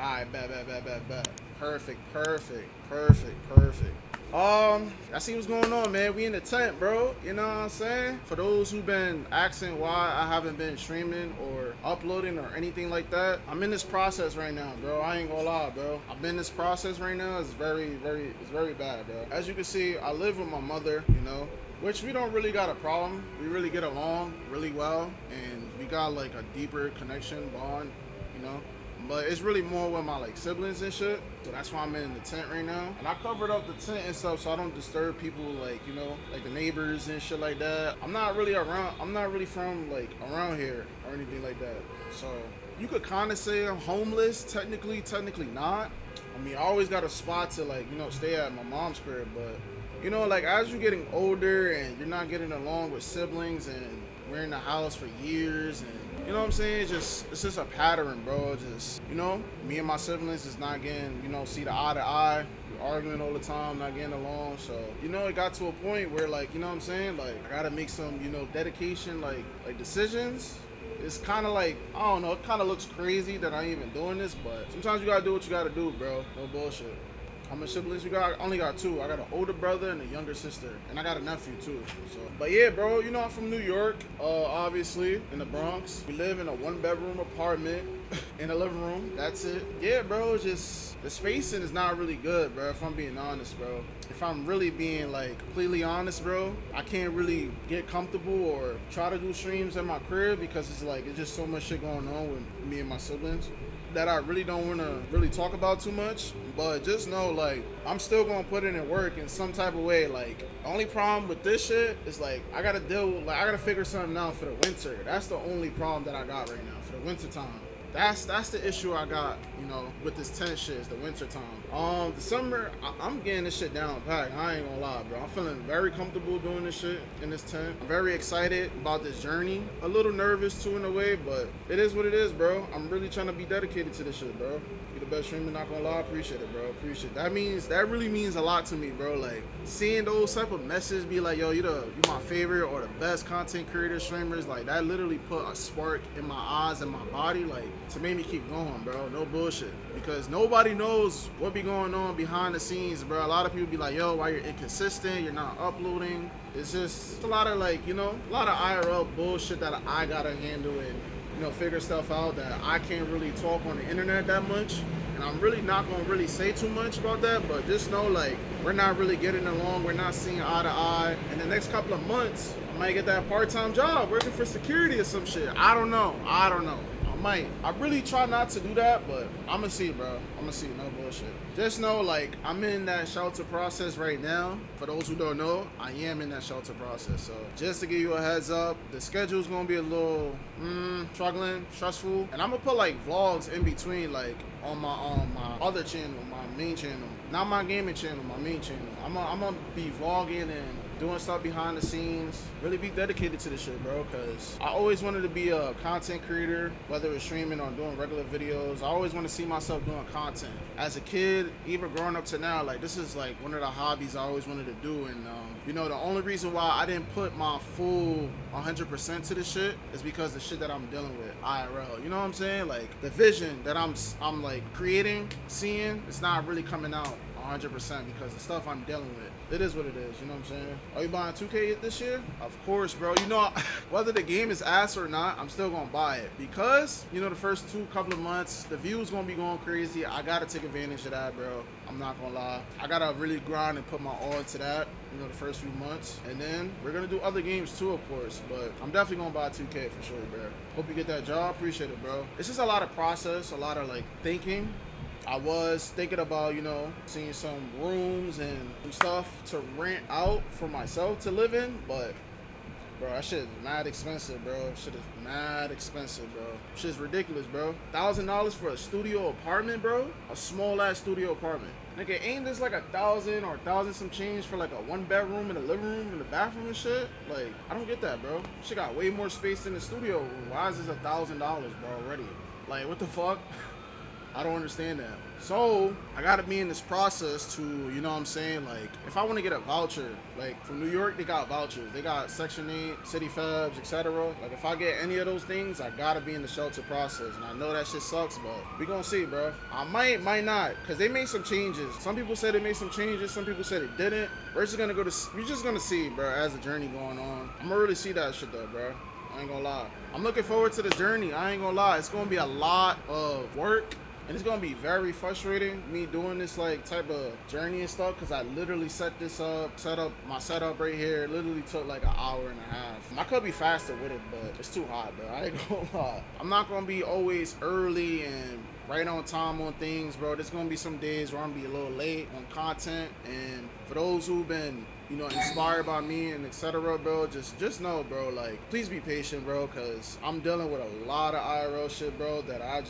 Alright, bet. Perfect. I see what's going on, man. We in the tent, bro. You know what I'm saying? For those who've been asking why I haven't been streaming or uploading or anything like that, I'm in this process right now, bro. I ain't gonna lie, bro. I'm in this process right now. It's very bad, bro. As you can see, I live with my mother, you know, which we don't really got a problem. We really get along really well, and we got like a deeper connection bond, you know. But it's really more with my like siblings and shit. So that's why I'm in the tent right now. And I covered up the tent and stuff so I don't disturb people like, you know, like the neighbors and shit like that. I'm not really from like around here or anything like that. So you could kinda say I'm homeless, technically not. I mean, I always got a spot to like, you know, stay at my mom's crib, but you know, like as you're getting older and you're not getting along with siblings and we're in the house for years and you know what I'm saying? It's just a pattern, bro. Just, you know, me and my siblings is not getting, you know, see the eye to eye. We're arguing all the time, not getting along. So, you know, it got to a point where like, you know what I'm saying? Like I gotta make some, you know, dedication, like decisions. It's kind of like, I don't know, it kind of looks crazy that I ain't even doing this, but sometimes you gotta do what you gotta do, bro. No bullshit. How many siblings you got? I only got two. I got an older brother and a younger sister, and I got a nephew too. So, but yeah, bro, you know I'm from New York, obviously in the Bronx. We live in a 1-bedroom apartment in a living room. That's it. Yeah, bro, it's just the spacing is not really good, bro. If I'm being honest, bro. If I'm really being like completely honest, bro, I can't really get comfortable or try to do streams at my crib because it's just so much shit going on with me and my siblings that I really don't want to really talk about too much. But just know, like, I'm still going to put it in work in some type of way. Like, the only problem with this shit is, like, I got to figure something out for the winter. That's the only problem that I got right now for the winter time. That's the issue I got, you know, with this tent shit is the winter time. The summer, I'm getting this shit down packed. I ain't gonna lie, bro. I'm feeling very comfortable doing this shit in this tent. I'm very excited about this journey. A little nervous too in a way, but it is what it is, bro. I'm really trying to be dedicated to this shit, bro. Be the best streamer, not gonna lie. Appreciate it, bro. Appreciate it. That really means a lot to me, bro. Like seeing those type of messages be like, yo, you my favorite or the best content creator streamers, like that literally put a spark in my eyes and my body, like to make me keep going, bro. No bullshit. Because nobody knows what be going on behind the scenes, bro. A lot of people be like, yo, why you're inconsistent, you're not uploading. It's just a lot of like, you know, a lot of IRL bullshit that I gotta handle and, you know, figure stuff out that I can't really talk on the internet that much. And I'm really not gonna really say too much about that, but just know like we're not really getting along, we're not seeing eye to eye. In the next couple of months, I might get that part-time job working for security or some shit. I don't know. I really try not to do that, but I'ma see, bro. I'ma see, no bullshit. Just know, like, I'm in that shelter process right now. For those who don't know, I am in that shelter process. So just to give you a heads up, the schedule's gonna be a little stressful. And I'm gonna put like vlogs in between, like on my other channel, my main channel. Not my gaming channel, my main channel. I'm gonna be vlogging and doing stuff behind the scenes, really be dedicated to this shit, bro, because I always wanted to be a content creator, whether it's streaming or doing regular videos. I always want to see myself doing content. As a kid, even growing up to now, like this is like one of the hobbies I always wanted to do, and you know, the only reason why I didn't put my full 100% to this shit is because the shit that I'm dealing with, IRL. You know what I'm saying? Like the vision that I'm like creating, seeing, it's not really coming out 100% because the stuff I'm dealing with. It is what it is, you know what I'm saying? Are you buying 2K this year? Of course, bro. You know, whether the game is ass or not, I'm still gonna buy it because, you know, the first couple of months, the views gonna be going crazy. I gotta take advantage of that, bro. I'm not gonna lie. I gotta really grind and put my all into that, you know, the first few months. And then we're gonna do other games too, of course, but I'm definitely gonna buy 2K for sure, bro. Hope you get that job. Appreciate it, bro. It's just a lot of process, a lot of like thinking. I was thinking about, you know, seeing some rooms and some stuff to rent out for myself to live in, but bro, that shit is mad expensive, bro. Shit is mad expensive, bro. Shit's ridiculous, bro. $1,000 for a studio apartment, bro. A small ass studio apartment. Nigga, ain't this like 1,000 or 1,000 some change for like a 1-bedroom and a living room and a bathroom and shit? Like, I don't get that, bro. Shit got way more space than the studio room. Why is this $1,000, bro, already? Like, what the fuck? I don't understand that. So I gotta be in this process to, you know what I'm saying? Like, if I want to get a voucher, like from New York, they got vouchers. They got Section 8, City Fabs, etc. Like, if I get any of those things, I gotta be in the shelter process. And I know that shit sucks, but we gonna see, bro. I might not, cause they made some changes. Some people said they made some changes. Some people said it didn't. We're just gonna see, bro, as the journey going on. I'm gonna really see that shit though, bro. I ain't gonna lie. I'm looking forward to the journey. I ain't gonna lie. It's gonna be a lot of work. And it's gonna be very frustrating, me doing this like type of journey and stuff, because I literally set up my setup right here. It literally took like an hour and a half. I could be faster with it, but it's too hot, bro. I ain't gonna lie. I'm not gonna be always early and right on time on things, bro. There's gonna be some days where I'm gonna be a little late on content. And for those who've been, you know, inspired by me and etc., bro, just know, bro, like, please be patient, bro, because I'm dealing with a lot of IRL shit, bro, that I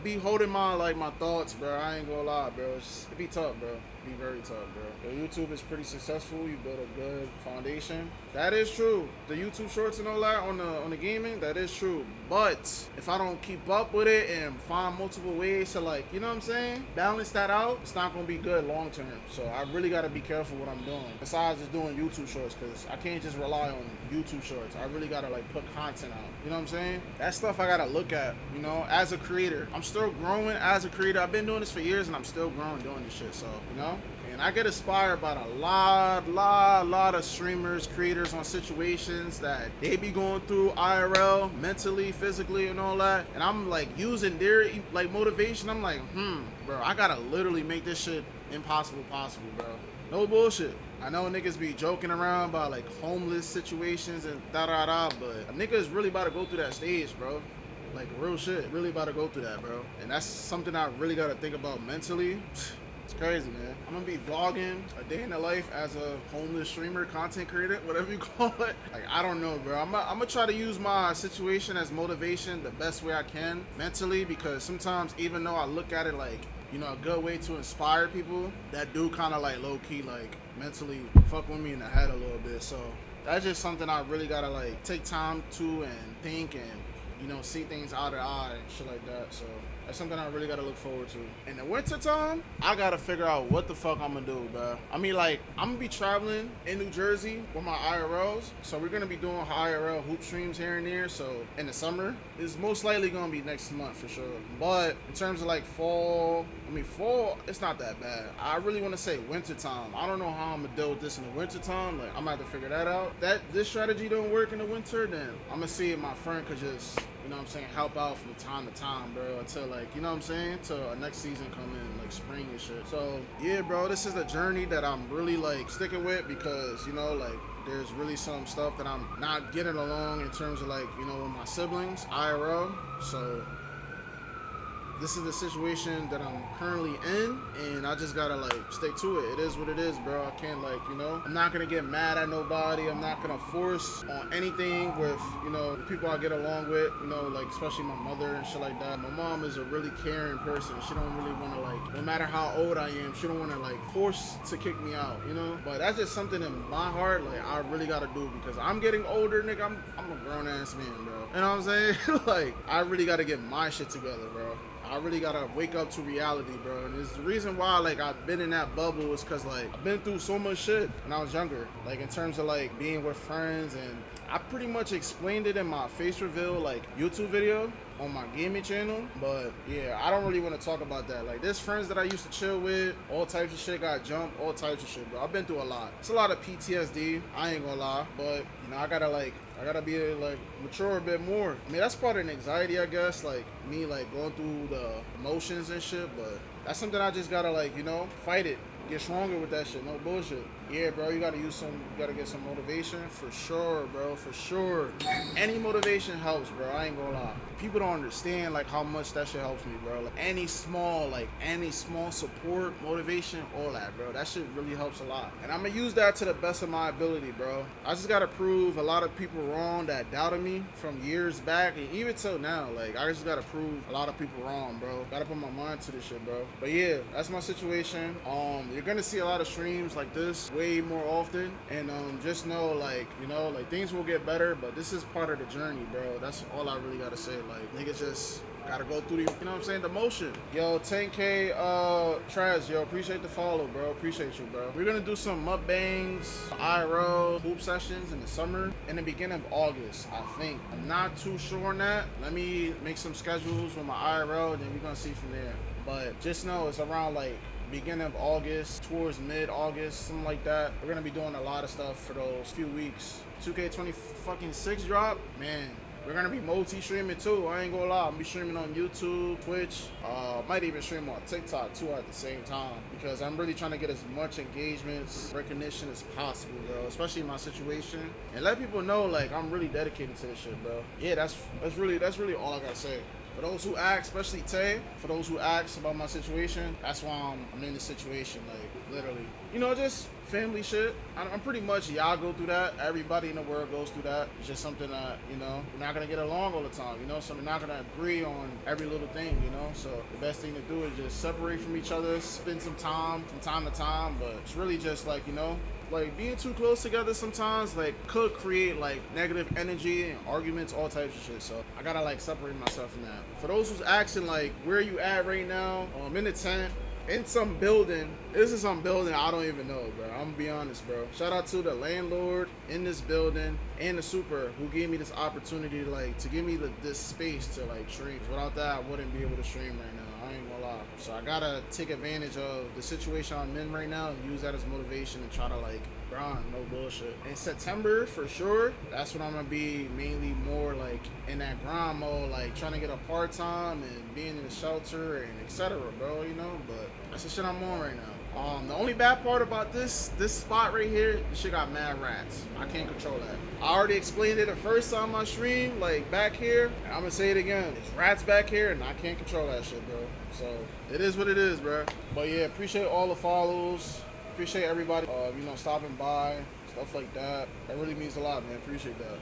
be holding my thoughts, bro. I ain't gonna lie, bro. It be tough, bro. Be very tough, bro. Your YouTube is pretty successful. You built a good foundation. That is true. The YouTube shorts and all that on the gaming, that is true. But if I don't keep up with it and find multiple ways to, like, you know what I'm saying, balance that out, it's not gonna be good long term. So I really gotta be careful what I'm doing. Besides just doing YouTube shorts, because I can't just rely on YouTube shorts. I really gotta like put content out. You know what I'm saying? That stuff I gotta look at, you know, as a creator. I'm still growing as a creator. I've been doing this for years and I'm still growing doing this shit. So, you know? And I get inspired by a lot of streamers, creators on situations that they be going through IRL, mentally, physically, and all that. And I'm like using their like motivation. I'm like, bro, I gotta literally make this shit impossible possible, bro. No bullshit. I know niggas be joking around about like homeless situations and da-da-da, but a nigga is really about to go through that stage, bro. Like, real shit. Really about to go through that, bro. And that's something I really gotta think about mentally. It's crazy, man. I'm gonna be vlogging a day in the life as a homeless streamer, content creator, whatever you call it. Like, I don't know, bro. I'm gonna try to use my situation as motivation the best way I can mentally, because sometimes even though I look at it like, you know, a good way to inspire people, that do kind of like low-key like mentally fuck with me in the head a little bit. So that's just something I really gotta like take time to and think and, you know, see things eye to eye and shit like that. So that's something I really gotta look forward to. In the winter time, I gotta figure out what the fuck I'm gonna do, bro. I mean, like, I'm gonna be traveling in New Jersey with my IRLs. So we're gonna be doing IRL hoop streams here and there. So in the summer, it's most likely gonna be next month for sure. But in terms of like fall, it's not that bad. I really wanna say winter time. I don't know how I'm gonna deal with this in the winter time. Like, I'm gonna have to figure that out. This strategy don't work in the winter, then I'm gonna see if my friend could just, you know what I'm saying, help out from time to time, bro, until like, you know what I'm saying, till next season come in, like spring and shit. So yeah, bro, this is a journey that I'm really like sticking with, because, you know, like, there's really some stuff that I'm not getting along in terms of like, you know, with my siblings, IRL. So this is the situation that I'm currently in, and I just gotta like stick to it. It is what it is, bro. I can't, like, you know, I'm not gonna get mad at nobody. I'm not gonna force on anything with, you know, the people I get along with, you know, like especially my mother and shit like that. My mom is a really caring person. She don't really wanna, like, no matter how old I am, she don't wanna like force to kick me out, you know? But that's just something in my heart, like, I really gotta do, because I'm getting older, nigga. I'm a grown ass man, bro. You know what I'm saying? Like, I really gotta get my shit together, bro. I really gotta wake up to reality, bro. And it's the reason why, like, I've been in that bubble is because, like, I've been through so much shit when I was younger. Like, in terms of, like, being with friends, and I pretty much explained it in my face reveal, like, YouTube video on my gaming channel. But yeah, I don't really want to talk about that. Like, there's friends that I used to chill with, all types of shit got jumped, all types of shit, bro. I've been through a lot. It's a lot of PTSD, I ain't gonna lie. But, you know, I gotta be like mature a bit more. I mean, that's part of the anxiety, I guess, like me like going through the emotions and shit, but that's something I just gotta, like, you know, fight it, get stronger with that shit. No bullshit. Yeah, bro, you gotta get some motivation for sure, bro, for sure. Any motivation helps, bro. I ain't gonna lie. People don't understand like how much that shit helps me, bro. Like any small support, motivation, all that, bro. That shit really helps a lot. And I'm gonna use that to the best of my ability, bro. I just gotta prove a lot of people wrong that doubted me from years back, and even till now. Like, I just gotta prove a lot of people wrong, bro. Gotta put my mind to this shit, bro. But yeah, that's my situation. You're gonna see a lot of streams like this way more often, and just know, like, you know, like, things will get better, but this is part of the journey, bro. That's all I really gotta say. Like, niggas just Gotta go through the, you know what I'm saying, the motion. Yo, 10K, Trez, yo, appreciate the follow, bro. Appreciate you, bro. We're gonna do some mukbangs, IRL, hoop sessions in the summer, in the beginning of August, I think. I'm not too sure on that. Let me make some schedules with my IRL, then we're gonna see from there. But just know it's around like beginning of August, towards mid-August, something like that. We're gonna be doing a lot of stuff for those few weeks. 2K26 drop, man. We're gonna be multi-streaming too. I ain't gonna lie. I'm gonna be streaming on YouTube, Twitch. Might even stream on TikTok too at the same time because I'm really trying to get as much engagements, recognition as possible, bro. Especially in my situation, and let people know like I'm really dedicated to this shit, bro. Yeah, that's really all I gotta say. For those who ask, especially Tay, for those who ask about my situation, that's why I'm in this situation, like, literally. You know, just family shit. I'm pretty much, y'all go through that. Everybody in the world goes through that. It's just something that, you know, we're not going to get along all the time, you know, so we're not going to agree on every little thing, you know. So the best thing to do is just separate from each other, spend some time from time to time, but it's really just like, you know, like being too close together sometimes like could create like negative energy and arguments, all types of shit. So I gotta like separate myself from that. For those who's asking like where you at right now, I'm in the tent in some building. This is some building I don't even know, bro. I'm gonna be honest, bro. Shout out to the landlord in this building and the super who gave me this opportunity to give me this space to like stream. Without that, I wouldn't be able to stream right now. I ain't gonna lie. So I gotta take advantage of the situation I'm in right now and use that as motivation and try to like grind, no bullshit. In September, for sure, that's when I'm gonna be mainly more like in that grind mode, like trying to get a part-time and being in the shelter and etc, bro, you know? But that's the shit I'm on right now. The only bad part about this spot right here, this shit got mad rats. I can't control that. I already explained it the first time I streamed, like back here, and I'm gonna say it again. There's rats back here and I can't control that shit, bro. So it is what it is, bro. But yeah, appreciate all the follows. Appreciate everybody, you know, stopping by, stuff like that. That really means a lot, man. Appreciate that.